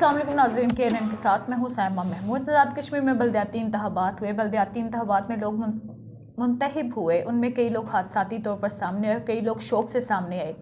अस्सलाम वालेकुम नाज़रीन, KNN के साथ मैं हूँ साइमा महमूद। आज़ाद कश्मीर में बल्दियाती इंतखाबात हुए। बल्दियाती इंतखाबात में लोग मुंतखब हुए। उनमें कई लोग हादसाती तौर पर सामने आए और कई लोग शौक से सामने आए।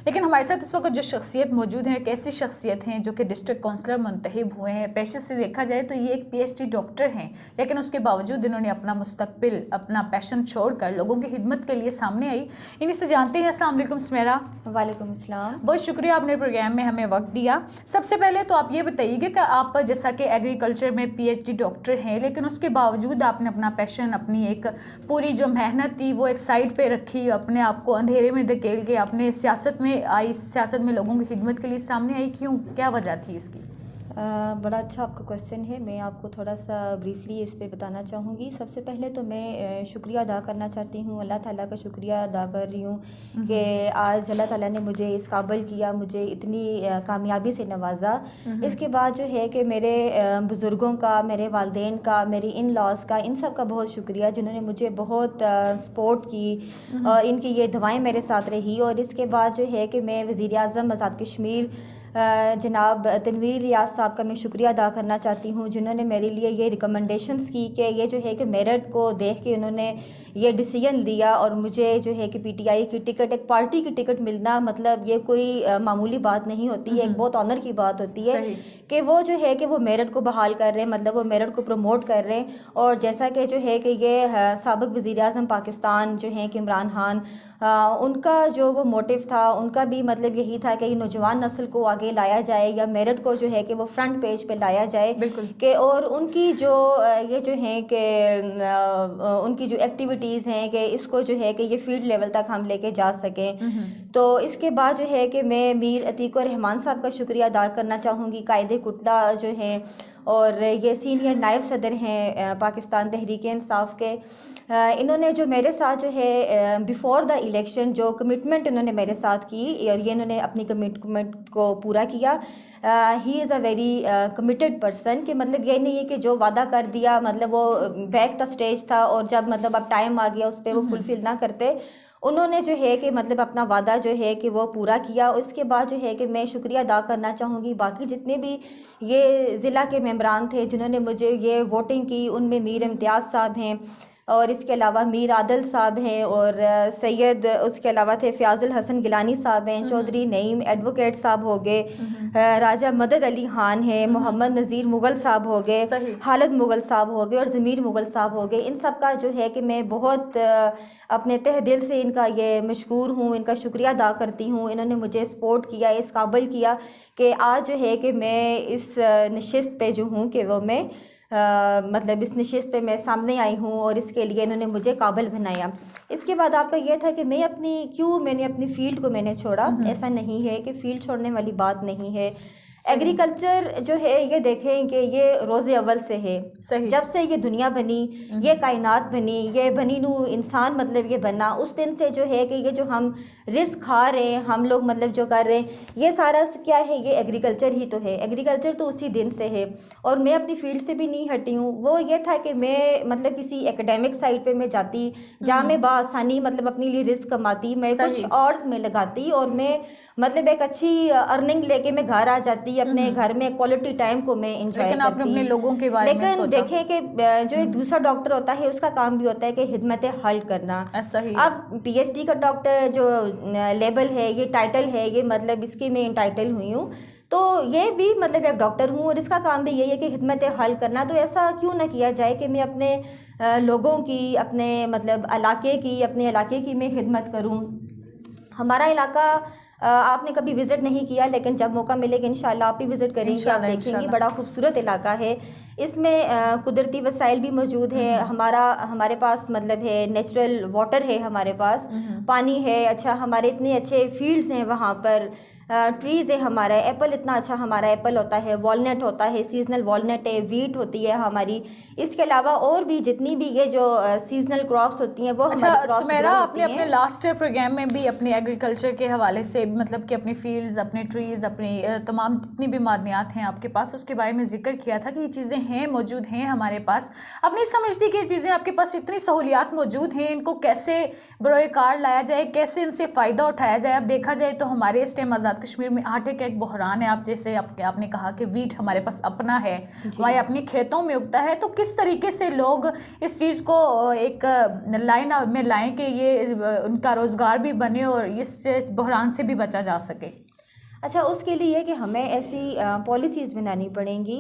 लेकिन हमारे साथ इस वक्त जो शख्सियत मौजूद हैं, एक ऐसी शख्सियत हैं जो कि डिस्ट्रिक्ट काउंसलर मुंतखब हुए हैं। पेशे से देखा जाए तो ये एक PhD डॉक्टर हैं, लेकिन उसके बावजूद इन्होंने अपना मुस्तकबिल, अपना पैशन छोड़कर लोगों की खिदमत के लिए सामने आई। इन्हीं से जानते हैं। अस्सलाम वालेकुम सुमेरा। वालेकुम अस्सलाम। बहुत शुक्रिया आपने प्रोग्राम में हमें वक्त दिया। सबसे पहले तो आप ये बताइए कि आप जैसा कि एग्रीकल्चर में PhD डॉक्टर हैं, लेकिन उसके बावजूद आपने अपना पैशन, अपनी एक पूरी जो मेहनत थी वो एक साइड पे रखी, अपने आप को अंधेरे में धकेल के अपने सियासत में आई, सियासत में लोगों की खिदमत के लिए सामने आई। क्यों, क्या वजह थी इसकी? बड़ा अच्छा आपका क्वेश्चन है। मैं आपको थोड़ा सा ब्रीफली इस पे बताना चाहूँगी। सबसे पहले तो मैं शुक्रिया अदा करना चाहती हूँ, अल्लाह ताला का शुक्रिया अदा कर रही हूँ कि आज अल्लाह ताला ने मुझे इस काबिल किया, मुझे इतनी कामयाबी से नवाजा। इसके बाद जो है कि मेरे बुज़ुर्गों का, मेरे वालिदैन का, मेरी इन लॉज का, इन सब का बहुत शुक्रिया, जिन्होंने मुझे बहुत सपोर्ट की और इनकी ये दुआएं मेरे साथ रही। और इसके बाद जो है कि मैं वज़ीर आज़म आज़ाद कश्मीर जनाब तनवीर रियाज साहब का मैं शुक्रिया अदा करना चाहती हूँ, जिन्होंने मेरे लिए ये रिकमेंडेशंस की कि ये जो है कि मेरिट को देख के उन्होंने ये डिसीजन लिया और मुझे जो है कि PTI की टिकट, एक पार्टी की टिकट मिलना, मतलब ये कोई मामूली बात नहीं होती है, एक बहुत ऑनर की बात होती है कि वो जो है कि वो मेरिट को बहाल कर रहे हैं, मतलब वो मेरिट को प्रमोट कर रहे हैं। और जैसा कि जो है कि ये साबिक वज़ीर आज़म पाकिस्तान जो हैं कि इमरान खान, उनका जो वो मोटिव था, उनका भी मतलब यही था कि नौजवान नस्ल को आगे लाया जाए या मेरिट को जो है कि वो फ्रंट पेज पे लाया जाए कि और उनकी जो ये जो है कि उनकी जो एक्टिविटीज़ हैं कि इसको जो है कि ये फील्ड लेवल तक हम लेके जा सकें। तो इसके बाद जो है कि मैं मीर अतीक और रहमान साहब का शुक्रिया अदा करना चाहूँगी, कायदे कुतला जो हैं और ये सीनियर नायब सदर हैं पाकिस्तान तहरीक इंसाफ के। इन्होंने जो मेरे साथ जो है बिफोर द इलेक्शन जो कमिटमेंट इन्होंने मेरे साथ की और ये इन्होंने अपनी कमिटमेंट को पूरा किया। He is a very committed person, कि मतलब ये नहीं है कि जो वादा कर दिया मतलब वो बैक द स्टेज था और जब मतलब अब टाइम आ गया उस पर वो फुलफिल ना करते। उन्होंने जो है कि मतलब अपना वादा जो है कि वो पूरा किया। उसके बाद जो है कि मैं शुक्रिया अदा करना चाहूँगी बाकी जितने भी ये ज़िला के मेंबरान थे जिन्होंने मुझे ये वोटिंग की, उनमें मीर इम्तियाज़ साहब हैं और इसके अलावा मीर आदल साहब हैं और सैयद, उसके अलावा थे फ़याज़ुल हसन गिलानी साहब हैं, चौधरी नईम एडवोकेट साहब हो गए, राजा मदद अली खान हैं, मोहम्मद नज़ीर मुग़ल साहब हो गए, खालिद मुग़ल साहब हो गए और ज़मीर मुग़ल साहब हो गए। इन सब का जो है कि मैं बहुत अपने तह दिल से इनका ये मशकूर हूँ, इनका शुक्रिया अदा करती हूँ। इन्होंने मुझे सपोर्ट किया, इस काबिल किया कि आज जो है कि मैं इस नशिस्त पे जो हूँ कि वो मैं मतलब इस नशिस्त पे मैं सामने आई हूँ और इसके लिए इन्होंने मुझे काबिल बनाया। इसके बाद आपका यह था कि मैंने अपनी फ़ील्ड को मैंने छोड़ा। ऐसा नहीं है कि फ़ील्ड छोड़ने वाली बात नहीं है। एग्रीकल्चर जो है ये देखें कि ये रोज़े अव्वल से है, जब से ये दुनिया बनी, ये कायनात बनी, ये बनी नू इंसान मतलब ये बना, उस दिन से जो है कि ये जो हम रिस्क खा रहे हैं हम लोग, मतलब जो कर रहे हैं, ये सारा क्या है, ये एग्रीकल्चर ही तो है। एग्रीकल्चर तो उसी दिन से है और मैं अपनी फील्ड से भी नहीं हटी हूँ। वो ये था कि मैं मतलब किसी एकेडमिक साइड पे मैं जाती जहाँ मैं बासानी मतलब अपने लिए रिस्क कमाती, मैं कुछ ऑर्स में लगाती और मैं मतलब एक अच्छी अर्निंग लेके मैं घर आ जाती, अपने घर में क्वालिटी टाइम को मैं एंजॉय करती। आपने अपने लोगों के बारे में सोचा। देखें कि जो एक दूसरा डॉक्टर होता है उसका काम भी होता है कि खिदमत हल करना। अब PhD का डॉक्टर जो लेबल है, ये टाइटल है, ये मतलब इसकी मैं इंटाइटल हुई हूँ, तो ये भी मतलब एक डॉक्टर हूँ और इसका काम भी यही है कि खिदमत हल करना। तो ऐसा क्यों ना किया जाए कि मैं अपने लोगों की, अपने मतलब इलाके की, अपने इलाके की मैं खिदमत करूँ। हमारा इलाका आपने कभी विज़िट नहीं किया, लेकिन जब मौका मिलेगा इंशाल्लाह आप भी विज़िट करेंगे, आप देखेंगे बड़ा खूबसूरत इलाका है। इसमें कुदरती वसाइल भी मौजूद है। हमारे पास मतलब है नेचुरल वाटर है, हमारे पास पानी है, अच्छा हमारे इतने अच्छे फील्ड्स हैं वहाँ पर, ट्रीज़ है हमारा, एप्पल इतना अच्छा हमारा एप्पल होता है, वॉलनट होता है, सीजनल वॉलनट है, वीट होती है हमारी। इसके अलावा और भी जितनी भी ये जो सीजनल क्रॉप्स होती हैं वो हमारी क्रॉप्स सुमेरा, आपने अपने लास्ट प्रोग्राम में भी अपने एग्रीकल्चर के हवाले से मतलब कि अपनी फील्ड्स, अपने ट्रीज़, अपनी तमाम जितनी भी मादनियात हैं आपके पास, उसके बारे में जिक्र किया था कि ये चीज़ें हैं, मौजूद हैं हमारे पास। अब नहीं समझती कि ये चीज़ें आपके पास इतनी सहूलियात मौजूद हैं, इनको कैसे बरोए कार लाया जाए, कैसे इनसे फ़ायदा उठाया जाए। अब देखा जाए तो हमारे इस टाइम आज़ाद कश्मीर में आटे का एक बहरान है। आप जैसे आपने कहा कि वीट हमारे पास अपना है, हमारे अपने खेतों में उगता है, तो किस तरीके से लोग इस चीज़ को एक लाइन में लाएं कि ये उनका रोज़गार भी बने और इस बहरान से भी बचा जा सके? अच्छा, उसके लिए कि हमें ऐसी पॉलिसीज़ बनानी पड़ेंगी।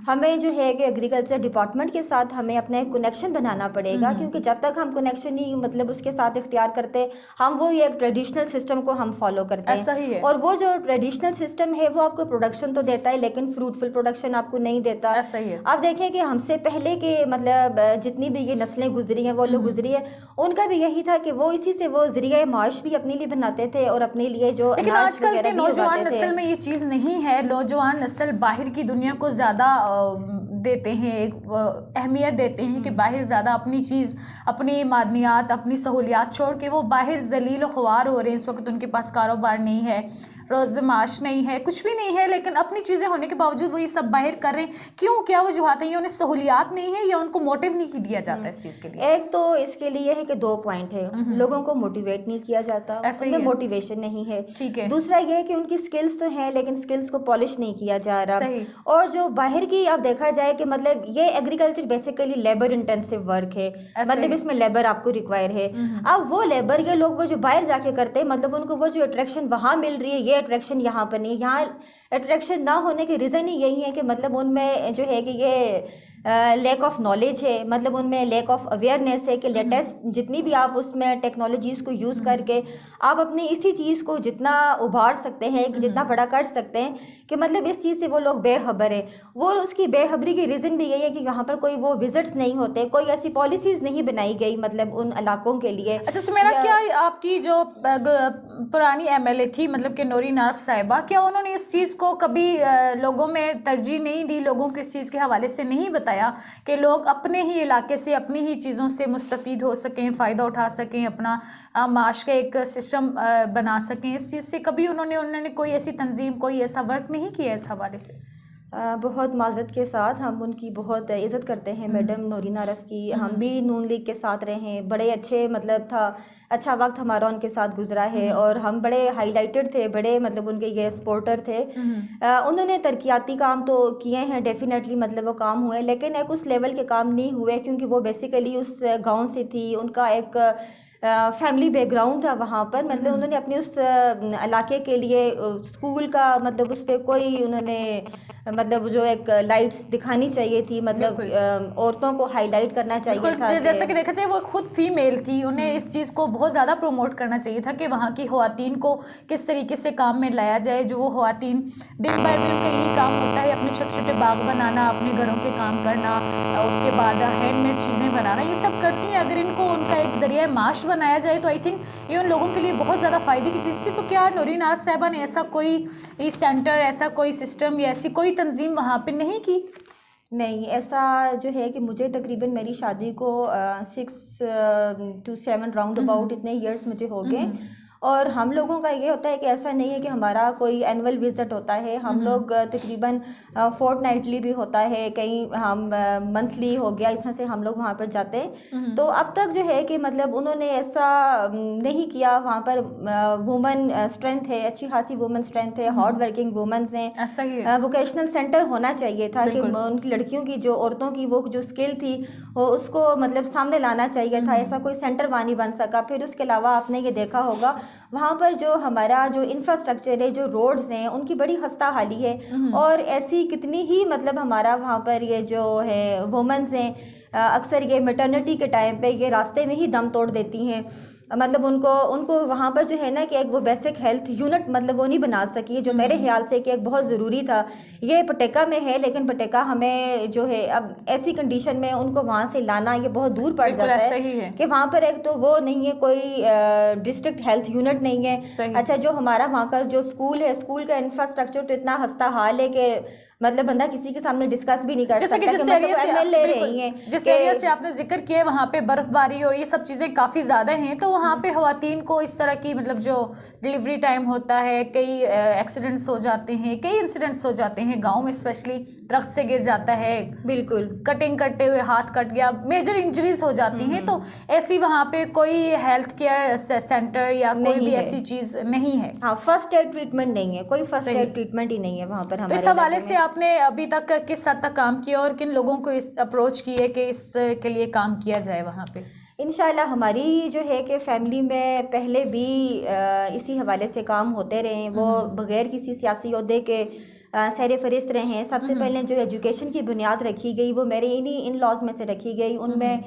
हमें जो है कि एग्रीकल्चर डिपार्टमेंट के साथ हमें अपना एक कनेक्शन बनाना पड़ेगा, क्योंकि जब तक हम कनेक्शन नहीं मतलब उसके साथ इख्तियार करते, हम वो एक ट्रेडिशनल सिस्टम को हम फॉलो करते हैं। ऐसा ही है। और वो जो ट्रेडिशनल सिस्टम है वो आपको प्रोडक्शन तो देता है, लेकिन फ्रूटफुल प्रोडक्शन आपको नहीं देता। ऐसा ही है। आप देखें कि हमसे पहले के मतलब जितनी भी ये नस्लें गुजरी हैं, वो लोग गुजरी है, उनका भी यही था कि वो इसी से वो ज़रिया माश भी अपने लिए बनाते थे और अपने लिए जो लेकिन अनाज आजकल के वगैरह भी नौजवान उगाते थे। नस्ल में ये चीज़ नहीं है। नौजवान नस्ल बाहर की दुनिया को ज़्यादा देते हैं, एक अहमियत देते हैं कि बाहर ज़्यादा अपनी चीज़, अपनी मादनियात, अपनी सहूलियात छोड़ के वो बाहर जलील व ख्वार हो रहे हैं। इस वक्त उनके पास कारोबार नहीं है, रोज़माश नहीं है, कुछ भी नहीं है, लेकिन अपनी चीज़ें होने के बावजूद वो ये सब बाहर कर रहे हैं। क्यों? क्या वजूहत है? ये उन्हें सहूलियात नहीं है या उनको मोटिव नहीं दिया जाता इस चीज़ के लिए? एक तो इसके लिए है कि 2 पॉइंट है, लोगों को मोटिवेट नहीं किया जाता, उनमें मोटिवेशन नहीं है। ठीक है। दूसरा ये है कि उनकी स्किल्स तो हैं लेकिन स्किल्स को पॉलिश नहीं किया जा रहा। सही। और जो बाहर की आप देखा जाए कि मतलब ये agriculture basically labour intensive work है, मतलब इसमें लेबर आपको रिक्वायर है। अब वो लेबर ये लोग वो जो बाहर जाके करते हैं, मतलब उनको वो जो अट्रैक्शन वहाँ मिल रही है, ये अट्रैक्शन यहाँ पर नहीं। यहाँ अट्रैक्शन ना होने के रीज़न ही यही है कि मतलब उनमें जो है कि ये लैक ऑफ नॉलेज है, मतलब उनमें लैक ऑफ अवेयरनेस है कि लेटेस्ट जितनी भी आप उसमें टेक्नोलॉजीज़ को यूज़ करके आप अपनी इसी चीज़ को जितना उभार सकते हैं, कि जितना बड़ा कर सकते हैं, कि मतलब इस चीज़ से वो लोग बेखबर है। वो उसकी बेखबरी की रीज़न भी यही है कि यहाँ पर कोई वो विजिट्स नहीं होते, कोई ऐसी पॉलिसीज़ नहीं बनाई गई मतलब उन इलाकों के लिए। अच्छा सुमेरा, क्या आपकी जो पुरानी MLA थी मतलब कि नूरी नार्फ साहिबा, क्या उन्होंने इस चीज़ को कभी लोगों में तरजीह नहीं दी, लोगों को इस चीज़ के हवाले से नहीं बताया कि लोग अपने ही इलाके से अपनी ही चीज़ों से मुस्तफ़ीद हो सकें, फ़ायदा उठा सकें, अपना माश का एक सिस्टम बना सकें? इस चीज़ से कभी उन्होंने कोई ऐसी तंजीम, कोई ऐसा वर्क नहीं किया इस हवाले से? बहुत माजरत के साथ हम उनकी बहुत इज़्ज़त करते हैं मैडम नूरी नार्फ की। हम भी नून लीग के साथ रहे हैं, बड़े अच्छे मतलब था, अच्छा वक्त हमारा उनके साथ गुजरा है और हम बड़े हाईलाइटेड थे, बड़े मतलब उनके ये सपोर्टर थे। उन्होंने तरक्याती काम तो किए हैं डेफिनेटली, मतलब वो काम हुए, लेकिन एक उस लेवल के काम नहीं हुए क्योंकि वो बेसिकली उस गांव से थी। उनका एक फैमिली बैकग्राउंड था वहाँ पर, मतलब उन्होंने अपने उस इलाके के लिए स्कूल का मतलब उस पर कोई उन्होंने मतलब जो एक लाइट्स दिखानी चाहिए थी, मतलब औरतों को हाईलाइट करना चाहिए था। जैसा कि देखा जाए वो खुद फीमेल थी, उन्हें इस चीज़ को बहुत ज़्यादा प्रमोट करना चाहिए था कि वहाँ की ख़वातीन को किस तरीके से काम में लाया जाए। जो वो ख़वातीन दिन भर दिन का यही काम होता है, अपने छोटे छोटे बाग बनाना, अपने घरों के काम करना, उसके बाद हैंडमेड चीज़ें बनाना, ये सब करती हैं। अगर इनको उनका एक ज़रिया माश बनाया जाए तो आई थिंक ये उन लोगों के लिए बहुत ज़्यादा फ़ायदे की चीज़ थी। तो क्या नूरी नार्फ साहिबा ने ऐसा कोई सेंटर, ऐसा कोई सिस्टम या ऐसी कोई तंजीम वहाँ पे नहीं की? नहीं, ऐसा जो है कि मुझे तकरीबन मेरी शादी को 6 to 7 राउंड अबाउट इतने ईयर्स मुझे हो गए। और हम लोगों का ये होता है कि ऐसा नहीं है कि हमारा कोई एनुअल विज़िट होता है, हम लोग तकरीबन फोर्टनाइटली भी होता है, कहीं हम मंथली हो गया, इसमें से हम लोग वहाँ पर जाते हैं। तो अब तक जो है कि मतलब उन्होंने ऐसा नहीं किया। वहाँ पर वुमेन स्ट्रेंथ है, अच्छी खासी वुमेन स्ट्रेंथ है, हार्ड वर्किंग वुमेन्स हैं। ऐसा ही है। वोकेशनल सेंटर होना चाहिए था कि उनकी लड़कियों की जो औरतों की वो जो स्किल थी वो उसको मतलब सामने लाना चाहिए था। ऐसा कोई सेंटर वहाँ नहीं बन सका। फिर उसके अलावा आपने ये देखा होगा वहाँ पर जो हमारा जो इंफ्रास्ट्रक्चर है, जो रोड्स हैं, उनकी बड़ी खस्ता हाली है। और ऐसी कितनी ही मतलब हमारा वहाँ पर ये जो है वुमेन्स हैं, अक्सर ये मैटरनिटी के टाइम पे ये रास्ते में ही दम तोड़ देती हैं। मतलब उनको वहाँ पर जो है ना कि एक वो बेसिक हेल्थ यूनिट मतलब वो नहीं बना सकी, जो मेरे ख्याल से कि एक बहुत ज़रूरी था। ये पटेका में है, लेकिन पटेका हमें जो है अब ऐसी कंडीशन में उनको वहाँ से लाना ये बहुत दूर पड़ जाता है कि वहाँ पर एक तो वो नहीं है, कोई डिस्ट्रिक्ट हेल्थ यूनिट नहीं है। अच्छा, जो हमारा वहाँ का जो स्कूल है, स्कूल का इंफ्रास्ट्रक्चर तो इतना खस्ता हाल है कि मतलब बंदा किसी के सामने डिस्कस भी नहीं कर जैसे कि सकता जिस कि एरिया मतलब से एमएलए बिल्कुल, रही हैं जिस कि एरिया से आपने जिक्र किया वहाँ पे बर्फबारी और ये सब चीज़ें काफ़ी ज़्यादा हैं, तो वहाँ पे ख़वातीन को इस तरह की मतलब जो डिलीवरी टाइम होता है, कई एक्सीडेंट्स हो जाते हैं, कई इंसिडेंट्स हो जाते हैं गाँव में, स्पेशली दरख्त से गिर जाता है, बिल्कुल कटिंग करते हुए हाथ कट गया, मेजर इंजरीज हो जाती हैं। तो ऐसी वहाँ पे कोई हेल्थ केयर सेंटर या कोई नहीं भी है। ऐसी चीज़ नहीं है। हाँ, फर्स्ट एड ट्रीटमेंट नहीं है, कोई फर्स्ट सही। एड ट्रीटमेंट ही नहीं है वहाँ पर तो इस हमारे हवाले इलाके से में। आपने अभी तक किस हद तक काम किया और किन लोगों को इस अप्रोच किए कि इसके लिए काम किया जाए वहाँ पे? इंशाल्लाह हमारी जो है कि फैमिली में पहले भी इसी हवाले से काम होते रहे हैं, वो बगैर किसी सियासी ओहदे के सर फहरिस्त रहे हैं। सबसे पहले जो एजुकेशन की बुनियाद रखी गई वो मेरे इन्हीं इन लॉज में से रखी गई। उनमें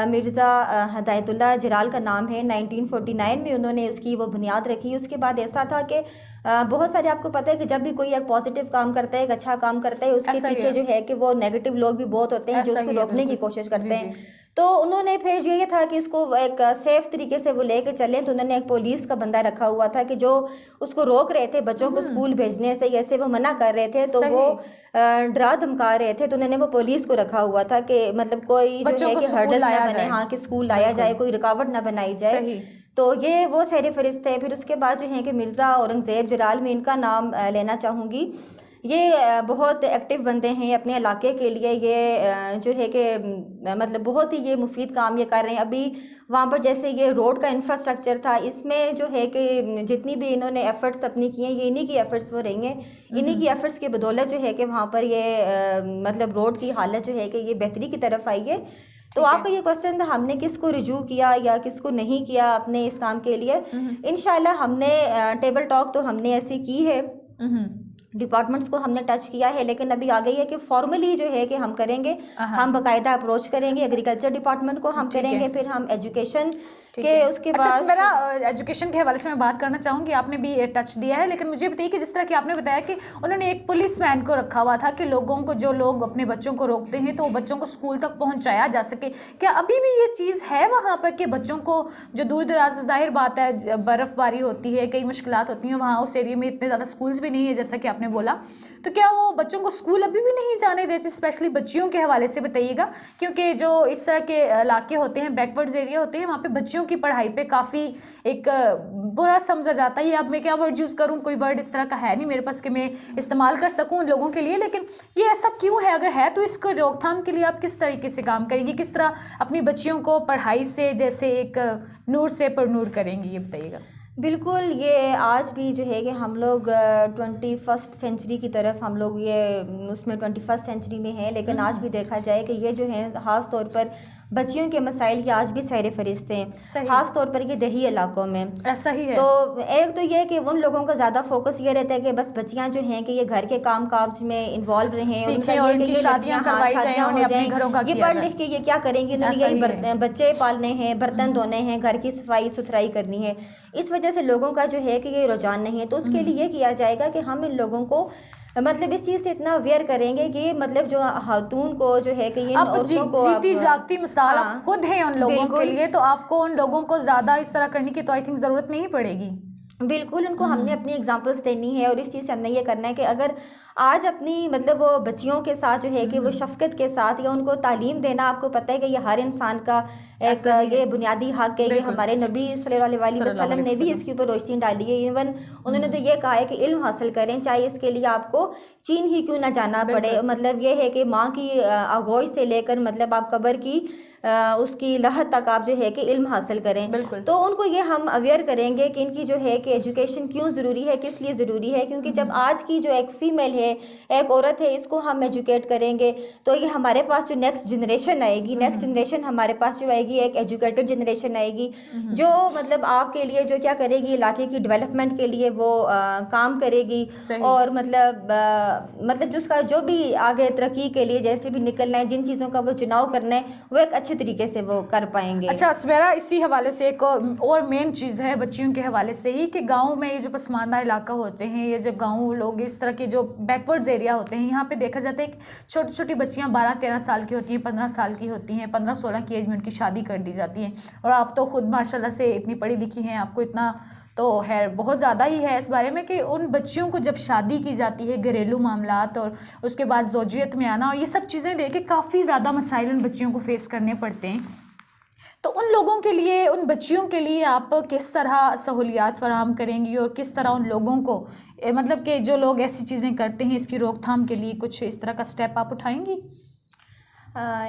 मिर्ज़ा हदायतुल्लाह जलाल का नाम है। 1949 में उन्होंने उसकी वो बुनियाद रखी। उसके बाद ऐसा था कि बहुत सारे, आपको पता है कि जब भी कोई एक पॉजिटिव काम करता है, एक अच्छा काम करता है, उसके ऐसा ही पीछे है। जो है कि वो नेगेटिव लोग भी बहुत होते हैं जो ऐसा उसको ही है, रोकने की बिल्कुल। कोशिश जी, करते जी। हैं। तो उन्होंने फिर ये था कि इसको एक सेफ तरीके से वो लेके चले, तो उन्होंने एक पुलिस का बंदा रखा हुआ था कि जो उसको रोक रहे थे बच्चों को स्कूल भेजने से, ऐसे वो मना कर रहे थे, तो वो सही। डरा धमका रहे थे। तो उन्होंने वो पुलिस को रखा हुआ था कि मतलब कोई जो बच्चों है को कि स्कूल हर्डल्स ना लाया बने, जाए। हाँ कि स्कूल लाया जाए, बिल्कुल। कोई रुकावट ना बनाई जाए। सही। तो ये वो सर फहरिस्त है। फिर उसके बाद जो है कि मिर्ज़ा औरंगज़ेब जलाल, में इनका नाम लेना चाहूँगी। ये बहुत एक्टिव बंदे हैं अपने इलाके के लिए। ये जो है कि मतलब बहुत ही ये मुफीद काम ये कर रहे हैं। अभी वहाँ पर जैसे ये रोड का इंफ्रास्ट्रक्चर था, इसमें जो है कि जितनी भी इन्होंने एफर्ट्स अपनी की हैं, ये इन्हीं की एफर्ट्स वो रही हैं। इन्हीं की एफर्ट्स की बदौलत जो है कि वहाँ पर ये मतलब रोड की हालत जो है कि ये बेहतरी की तरफ आई है। तो आपका ये क्वेश्चन था हमने किसको रिजू किया या किसको नहीं किया अपने इस काम के लिए। इंशाल्लाह हमने टेबल टॉक तो हमने ऐसी की है, डिपार्टमेंट्स को हमने टच किया है, लेकिन अभी आ गई है कि फॉर्मली जो है कि हम करेंगे, हम बाकायदा अप्रोच करेंगे एग्रीकल्चर डिपार्टमेंट को, हम करेंगे, फिर हम एजुकेशन के उसके अच्छा, बाद। मेरा एजुकेशन के हवाले से मैं बात करना चाहूँगी। आपने भी ये टच दिया है, लेकिन मुझे बताइए कि जिस तरह कि आपने बताया कि उन्होंने एक पुलिसमैन को रखा हुआ था कि लोगों को, जो लोग अपने बच्चों को रोकते हैं तो वो बच्चों को स्कूल तक पहुँचाया जा सके। क्या अभी भी ये चीज़ है वहाँ पर कि बच्चों को जो दूर दराज, जाहिर बात है बर्फ़बारी होती है, कई मुश्किलात होती हैं, वहाँ उस एरिया में इतने ज़्यादा स्कूल्स भी नहीं है जैसा कि आपने बोला, तो क्या वो बच्चों को स्कूल अभी भी नहीं जाने देते? स्पेशली बच्चियों के हवाले से बताइएगा, क्योंकि जो इस तरह के इलाके होते हैं, बैकवर्ड्स एरिया होते हैं, वहाँ पे बच्चियों की पढ़ाई पे काफ़ी एक बुरा समझा जाता है। अब मैं क्या वर्ड यूज़ करूँ, कोई वर्ड इस तरह का है नहीं मेरे पास कि मैं इस्तेमाल कर सकूँ उन लोगों के लिए, लेकिन ये ऐसा क्यों है? अगर है तो इसको रोकथाम के लिए आप किस तरीके से काम करेंगी, किस तरह अपनी बच्चियों को पढ़ाई से जैसे एक नूर से पर नूर करेंगी, ये बताइएगा। बिल्कुल, ये आज भी जो है कि हम लोग 21st सेंचुरी की तरफ हम लोग ये उसमें 21st सेंचुरी में हैं, लेकिन आज भी देखा जाए कि ये जो है ख़ास तौर पर बच्चियों के मसाइल की आज भी सैर फहरिस्त हैं, ख़ास तौर पर ये देही इलाकों में। ऐसा ही है। तो एक तो ये कि उन लोगों का ज़्यादा फोकस ये रहता है कि बस बच्चियां जो हैं कि ये घर के काम काज में इन्वॉल्व रहें, सीखें उनका और ये कि इनकी ये शादियां लड़कियां करवाई जाएं, शादियां हो उन्हें अपने जाएं, घरों का ये किया पढ़ जाए। लिख के ये क्या करेंगी, उन्होंने ऐसा यही ही है। बच्चे पालने हैं, बर्तन धोने हैं, घर की सफाई सुथराई करनी है। इस वजह से लोगों का जो है कि ये रुझान नहीं है। तो उसके लिए ये किया जाएगा कि हम इन लोगों को मतलब इस चीज़ से इतना अवेयर करेंगे कि मतलब जो खातून को जो है कि इन औरतों को जीती जागती मिसाल हाँ, आप खुद हैं उन लोगों के लिए, तो आपको उन लोगों को ज़्यादा इस तरह करने की तो आई थिंक ज़रूरत नहीं पड़ेगी। बिल्कुल, उनको हमने अपनी एग्जांपल्स देनी है और इस चीज़ से हमने ये करना है कि अगर आज अपनी मतलब वो बच्चियों के साथ जो है कि वो शफ़क़त के साथ या उनको तालीम देना, आपको पता है कि ये हर इंसान का एक ये बुनियादी हक़ है। ये हमारे नबी सल्लल्लाहु अलैहि वसल्लम ने भी इसके ऊपर रोशनी डाली है। इवन उन्होंने तो ये कहा है कि इल्म हासिल करें, चाहे इसके लिए आपको चीन ही क्यों ना जाना पड़े। मतलब ये है कि माँ की आगोश से लेकर मतलब आप कब्र की उसकी लहद तक आप जो है कि इल्म हासिल करें। तो उनको ये हम अवेयर करेंगे कि इनकी जो है कि एजुकेशन क्यों ज़रूरी है, किस लिए ज़रूरी है। क्योंकि जब आज की जो एक फ़ीमेल है, एक औरत है, इसको हम एजुकेट करेंगे तो ये हमारे पास जो नेक्स्ट जनरेशन आएगी, नेक्स्ट जनरेशन हमारे पास जो आएगी एक एजुकेटेड जनरेशन आएगी, जो मतलब आपके लिए जो क्या करेगी, इलाके की डेवलपमेंट के लिए वो काम करेगी। और मतलब जिसका जो भी आगे तरक्की के लिए जैसे भी निकलना है, जिन चीज़ों का वो चुनाव करना है, वो एक अच्छे तरीके से वो कर पाएंगे। अच्छा सवेरा, इसी हवाले से एक और मेन चीज़ है बच्चियों के हवाले से ही कि गाँव में ये जो पसमानदा इलाका होते हैं, ये जो गाँव लोग इस तरह के जो बैकवर्ड्स एरिया होते हैं, यहाँ पे देखा जाता है कि छोटी छोटी बच्चियाँ 12-13 साल की होती हैं, 15 साल की होती हैं, 15-16 की एज में उनकी शादी कर दी जाती है। और आप तो खुद माशाल्लाह से इतनी पढ़ी लिखी हैं, आपको इतना तो है बहुत ज़्यादा ही है इस बारे में कि उन बच्चियों को जब शादी की जाती है, घरेलू मामलात और उसके बाद ज़ौजियत में आना और ये सब चीज़ें लेके काफ़ी ज़्यादा मसाइल उन बच्चियों को फेस करने पड़ते हैं। तो उन लोगों के लिए, उन बच्चियों के लिए आप किस तरह सहूलियात फराहम करेंगी और किस तरह उन लोगों को मतलब कि जो लोग ऐसी चीज़ें करते हैं इसकी रोकथाम के लिए कुछ इस तरह का स्टेप आप उठाएंगी?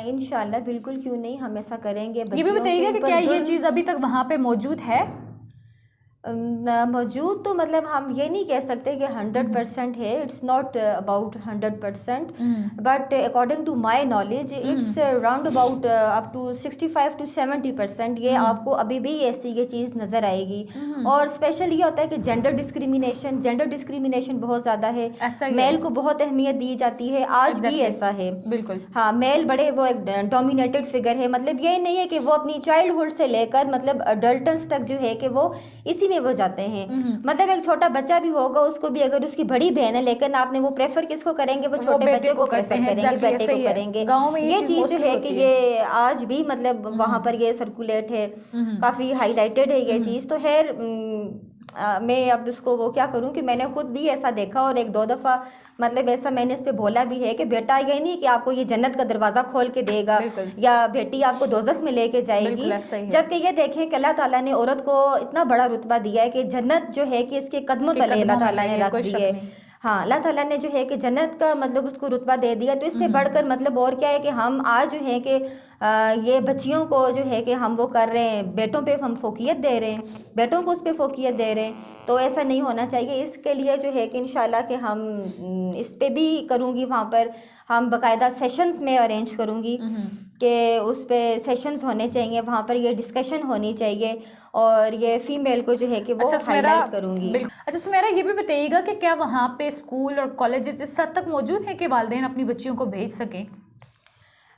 इंशाल्लाह बिल्कुल, क्यों नहीं, हम ऐसा करेंगे। ये भी बताइएगा कि क्या ये चीज़ अभी तक वहाँ पे मौजूद है? मौजूद तो मतलब हम ये नहीं कह सकते कि 100% है, it's not about 100%, but according to my knowledge it's round about up to 65 to 70%। ये आपको अभी भी ऐसी ये चीज़ नज़र आएगी। और स्पेशल ये होता है कि जेंडर डिस्क्रिमिनेशन बहुत ज़्यादा है। मेल को बहुत अहमियत दी जाती है, आज भी ऐसा है। बिल्कुल, हाँ, मेल बड़े वो एक डोमिनेटेड फिगर है। मतलब ये नहीं है कि वो अपनी चाइल्डहुड से लेकर मतलब अडल्टन्स तक जो है कि वो इसी में वो जाते हैं। मतलब एक छोटा बच्चा भी होगा, उसको भी अगर उसकी बड़ी बहन है, लेकिन आपने वो प्रेफर किसको करेंगे? वो छोटे बच्चे को प्रेफर करेंगे, बेटे को करेंगे। ये चीज जो है कि ये आज भी मतलब वहां पर ये सर्कुलेट है, काफी हाईलाइटेड है ये चीज। तो खैर मैं अब इसको वो क्या करूं कि मैंने खुद भी ऐसा देखा और एक दो दफा मतलब ऐसा मैंने इस पे बोला भी है कि बेटा ये नहीं कि आपको ये जन्नत का दरवाजा खोल के देगा या बेटी आपको दोजख में लेके जाएगी। जबकि ये देखें कि अल्लाह ताला ने औरत को इतना बड़ा रुतबा दिया है कि जन्नत जो है कि इसके कदमों तले अल्लाह ताला ने रख दी है। हाँ, अल्लाह ताला ने जो है कि जन्नत का मतलब उसको रुतबा दे दिया। तो इससे बढ़कर मतलब और क्या है कि हम आज जो है कि ये बच्चियों को जो है कि हम वो कर रहे हैं, बेटों पे हम फोकियत दे रहे हैं, बेटों को उस पर फोकियत दे रहे हैं। तो ऐसा नहीं होना चाहिए। इसके लिए जो है कि इंशाल्लाह कि हम इस पे भी करूँगी, वहाँ पर हम बाकायदा सेशंस में अरेंज करूँगी कि उस पे सेशंस होने चाहिए, वहाँ पर ये डिस्कशन होनी चाहिए और ये फीमेल को जो है कि वो हाईलाइट करूँगी। अच्छा सुमेरा, ये भी बताइएगा कि क्या वहाँ पे स्कूल और कॉलेजेस इस हद तक मौजूद हैं कि वालिदैन अपनी बच्चियों को भेज सकें?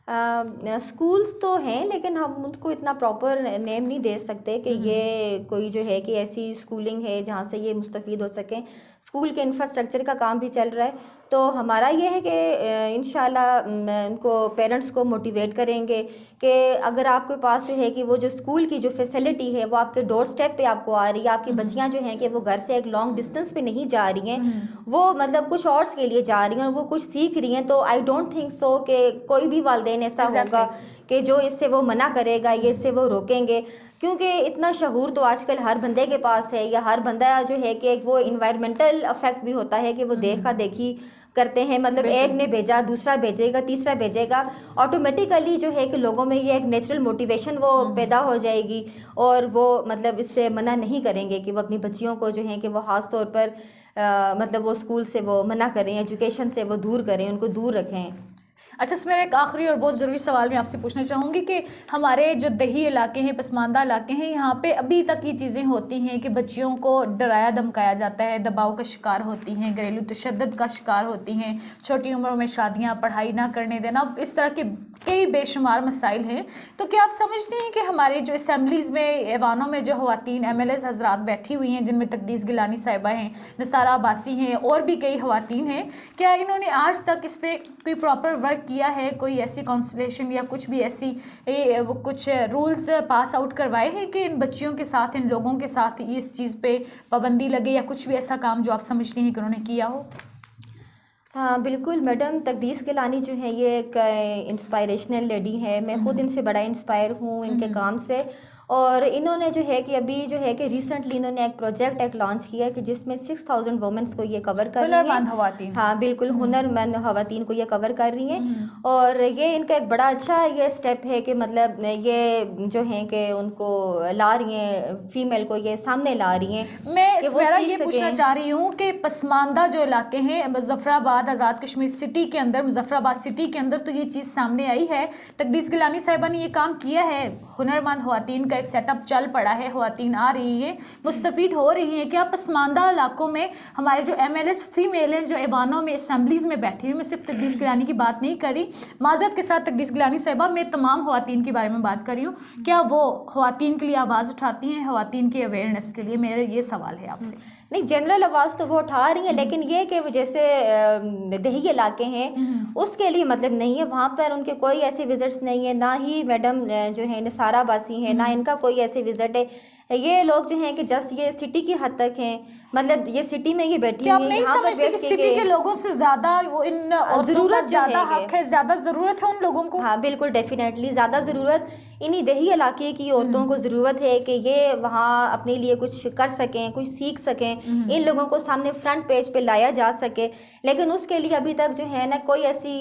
स्कूल्स तो हैं, लेकिन हम उनको इतना प्रॉपर नेम नहीं दे सकते कि ये कोई जो है कि ऐसी स्कूलिंग है जहाँ से ये मुस्तफ़ीद हो सकें। स्कूल के इंफ्रास्ट्रक्चर का काम भी चल रहा है। तो हमारा ये है कि इंशाल्लाह उनको पेरेंट्स को मोटिवेट करेंगे कि अगर आपके पास जो है कि वो जो स्कूल की जो फैसिलिटी है वो आपके डोर स्टेप पे आपको आ रही है, आपकी बच्चियां जो हैं कि वो घर से एक लॉन्ग डिस्टेंस पे नहीं जा रही हैं, वो मतलब कुछ और के लिए जा रही हैं और वो कुछ सीख रही हैं, तो आई डोंट थिंक सो कि कोई भी वालिदैन ऐसा होगा कि जो इससे वो मना करेगा या इससे वो रोकेंगे। क्योंकि इतना शहूर तो आजकल हर बंदे के पास है, या हर बंदा जो है कि वो इन्वायरमेंटल अफेक्ट भी होता है कि वो देखा देखी करते हैं। मतलब एक ने भेजा, दूसरा भेजेगा, तीसरा भेजेगा, ऑटोमेटिकली जो है कि लोगों में ये एक नेचुरल मोटिवेशन वो पैदा हो जाएगी और वो मतलब इससे मना नहीं करेंगे कि वो अपनी बच्चियों को जो है कि वो ख़ास तौर पर मतलब वो स्कूल से वो मना करें, एजुकेशन से वो दूर करें, उनको दूर रखें। अच्छा, मेरा एक आखिरी और बहुत ज़रूरी सवाल मैं आपसे पूछना चाहूँगी कि हमारे जो दही इलाके हैं, पसमानदा इलाके हैं, यहाँ पे अभी तक ये चीज़ें होती हैं कि बच्चियों को डराया धमकाया जाता है, दबाव का शिकार होती हैं, घरेलू तशद्दुद का शिकार होती हैं, छोटी उम्र में शादियाँ, पढ़ाई ना करने देना, इस तरह के कई बेशुमार मसाइल हैं। तो क्या आप समझते हैं कि हमारे जो असम्बलीज़ में, ऐवानों में जो ख़वातीन MLAs हजरात बैठी हुई हैं, जिनमें तकदीस गिलानी साहिबा हैं, नसारा अब्बासी हैं और भी कई ख़वातीन हैं, क्या इन्होंने आज तक इस पर कोई प्रॉपर वर्क किया है? कोई ऐसी काउंसलेशन या कुछ भी ऐसी कुछ रूल्स पास आउट करवाए हैं कि इन बच्चियों के साथ, इन लोगों के साथ इस चीज़ पे पाबंदी लगे, या कुछ भी ऐसा काम जो आप समझती हैं कि उन्होंने किया हो? हाँ बिल्कुल मैडम, तकदीस गिलानी जो है ये एक इंस्पायरेशनल लेडी है। मैं खुद इनसे बड़ा इंस्पायर हूँ इनके काम से। और इन्होंने जो है कि अभी जो है कि रिसेंटली इन्होंने एक प्रोजेक्ट एक लॉन्च किया कि जिसमें 6000 वुमेन्स को ये कवर कर रही हैं। हाँ बिल्कुल, हुनरमंद ख़वातीन को ये कवर कर रही हैं। और ये इनका एक बड़ा अच्छा ये स्टेप है कि मतलब ये जो है कि उनको ला रही हैं, फीमेल को ये सामने ला रही हैं। मैं मेरा ये पूछना चाह रही हूँ कि पसमानदा जो इलाके हैं, मुजफ्फराबाद, आज़ाद कश्मीर सिटी के अंदर, मुजफ्फराबाद सिटी के अंदर तो ये चीज़ सामने आई है, तकदीस गिलानी साहिबा ने ये काम किया है, हुनरमंद ख़वातीन का एक सेटअप चल पड़ा है, ख़वातीन आ रही हैं, मुस्तफ़ीद हो रही हैं। क्या पसमानदा इलाकों में हमारे जो MLAs फीमेल हैं, जो ऐवानों में, असम्बलीज़ में बैठी हुई, मैं सिर्फ तकदीस गिलानी की बात नहीं कर रही, माज़रत के साथ तकदीस गिलानी साहिबा, मैं तमाम ख़वातीन के बारे में बात कर रही हूँ, क्या वो ख़वातीन के लिए आवाज़ उठाती हैं, ख़वातीन के अवेयरनेस के लिए? मेरा ये सवाल है आपसे। नहीं, जनरल आवाज़ तो वो उठा रही हैं, लेकिन ये कि वो जैसे दही इलाके हैं उसके लिए मतलब नहीं है, वहाँ पर उनके कोई ऐसे विजिट्स नहीं है, ना ही मैडम जो है नसारा बासी हैं, ना इनका इनका कोई ऐसे विजिट है, ये लोग जो हैं कि जस्ट ये सिटी की हद तक हैं, मतलब ये सिटी में ये बैठी क्या आप हुई नहीं हैं, यहाँ पर समझते कि बैठ सिटी के लोगों से ज्यादा वो इन औरतों का ज़रूरत जो ज्यादा है हक है, ज्यादा जरूरत है उन लोगों को? हाँ बिल्कुल, डेफिनेटली ज़्यादा ज़रूरत इन्हीं देही इलाके की औरतों को ज़रूरत है कि ये वहाँ अपने लिए कुछ कर सकें, कुछ सीख सकें, इन लोगों को सामने फ्रंट पेज पे लाया जा सके। लेकिन उसके लिए अभी तक जो है ना कोई ऐसी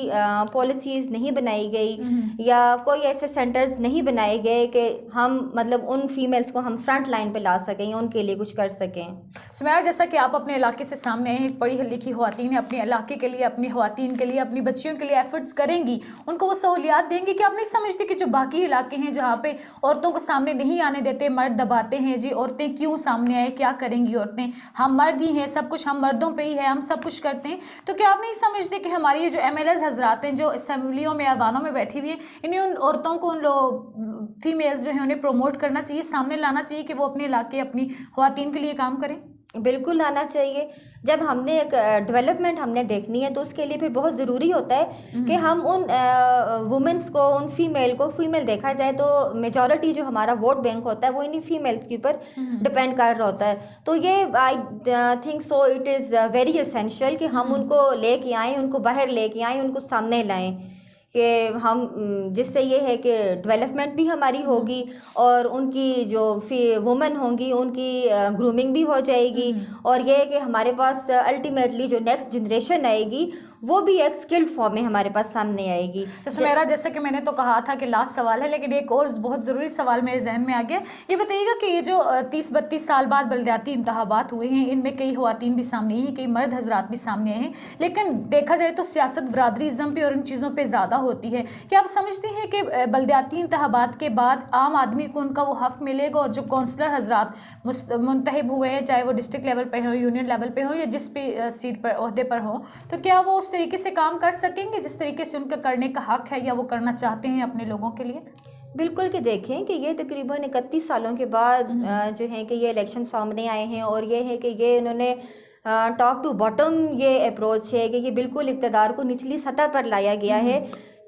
पॉलिसीज़ नहीं बनाई गई या कोई ऐसे सेंटर्स नहीं बनाए गए कि हम मतलब उन फीमेल्स को हम फ्रंट लाइन पे ला सकें या उनके लिए कुछ कर सकें। सुमेरा, जैसा कि आप अपने इलाके से सामने आए हैं, एक पढ़ी लिखी ख़वातीन है, अपने इलाके के लिए, अपनी ख़वातीन के लिए, अपनी बच्चियों के लिए एफर्ट्स करेंगी, उनको वो सहूलियात देंगी कि आप नहीं समझते कि जो बाकी इलाके हैं जहाँ पे औरतों को सामने नहीं आने देते, मर्द दबाते हैं जी, औरतें क्यों सामने आए, क्या करेंगी औरतें, हम मर्द ही हैं, सब कुछ हम मर्दों पे ही है, हम सब कुछ करते हैं, तो क्या आप नहीं समझते कि हमारी ये जो MLAs हजरात हैं जो असम्बलियों में, ऐवानों में बैठी हुई हैं, इन्हें उन औरतों को, उन लोग फीमेल्स जो हैं उन्हें प्रमोट करना चाहिए, सामने लाना चाहिए कि वो अपने इलाके, अपनी ख़वातीन के लिए काम करें? बिल्कुल आना चाहिए। जब हमने एक डेवलपमेंट हमने देखनी है तो उसके लिए फिर बहुत ज़रूरी होता है कि हम उन वुमेंस को, उन फीमेल देखा जाए तो मेजॉरिटी जो हमारा वोट बैंक होता है वो इन्हीं फीमेल्स के ऊपर डिपेंड कर रहा होता है। तो ये I think so it is very essential कि हम उनको लेके आएँ, उनको बाहर लेके आएँ, उनको सामने लाएँ कि हम जिससे ये है कि डेवलपमेंट भी हमारी होगी और उनकी जो वुमेन होंगी उनकी ग्रूमिंग भी हो जाएगी, और ये है कि हमारे पास अल्टीमेटली जो नेक्स्ट जनरेशन आएगी वो भी एक स्किल्ड फॉर्म में हमारे पास सामने आएगी। तो सुमेरा, जैसे कि मैंने तो कहा था कि लास्ट सवाल है, लेकिन एक और बहुत ज़रूरी सवाल मेरे जहन में आ गया। ये बताइएगा कि ये जो 30-32 साल बाद बलदियाती इंतखाबात हुए हैं, इनमें कई ख़वातीन भी सामने आई हैं, कई मर्द हजरात भी सामने आए हैं, लेकिन देखा जाए तो सियासत बरादरीज़म पे और इन चीज़ों पर ज़्यादा होती है। क्या आप समझते हैं कि बलदियाती इंतखाबात के बाद आम आदमी को उनका वो हक़ मिलेगा, और जो काउंसलर हजरात मुंतखब हुए हैं, चाहे वो डिस्ट्रिक्ट लेवल पर हो, यूनियन लेवल पर हो, या जिस भी सीट पर, ओहदे पर हो, तो क्या वो उस तरीके से काम कर सकेंगे जिस तरीके से उनका करने का हक है या वो करना चाहते हैं अपने लोगों के लिए? बिल्कुल कि देखें कि ये तकरीबन 31 सालों के बाद जो है कि ये इलेक्शन सामने आए हैं, और ये है कि ये इन्होंने टॉप टू बॉटम ये अप्रोच है कि ये बिल्कुल इक़्तिदार को निचली सतह पर लाया गया है।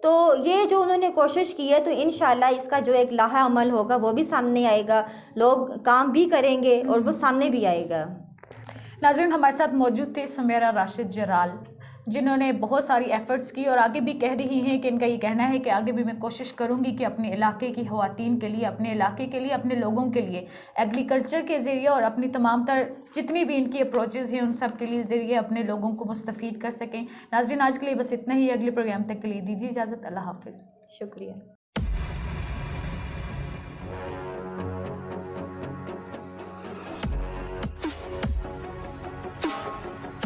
तो ये जो उन्होंने कोशिश की है तो इंशाल्लाह इसका जो एक लाहा अमल होगा वो भी सामने आएगा, लोग काम भी करेंगे और वो सामने भी आएगा। नाज़रीन, हमारे साथ मौजूद थे सुमेरा राशिद जराल, जिन्होंने बहुत सारी एफ़र्ट्स की और आगे भी कह रही हैं कि इनका ये कहना है कि आगे भी मैं कोशिश करूंगी कि अपने इलाके की ख़वातीन के लिए, अपने इलाके के लिए, अपने लोगों के लिए एग्रीकल्चर के ज़रिए और अपनी तमाम तर जितनी भी इनकी अप्रोचेज़ हैं उन सब के लिए ज़रिए अपने लोगों को मुस्तफ़ीद कर सकें। नाज़रीन, आज के लिए बस इतना ही। अगले प्रोग्राम तक के लिए दीजिए इजाज़त। अल्लाह हाफ़िज़। शुक्रिया।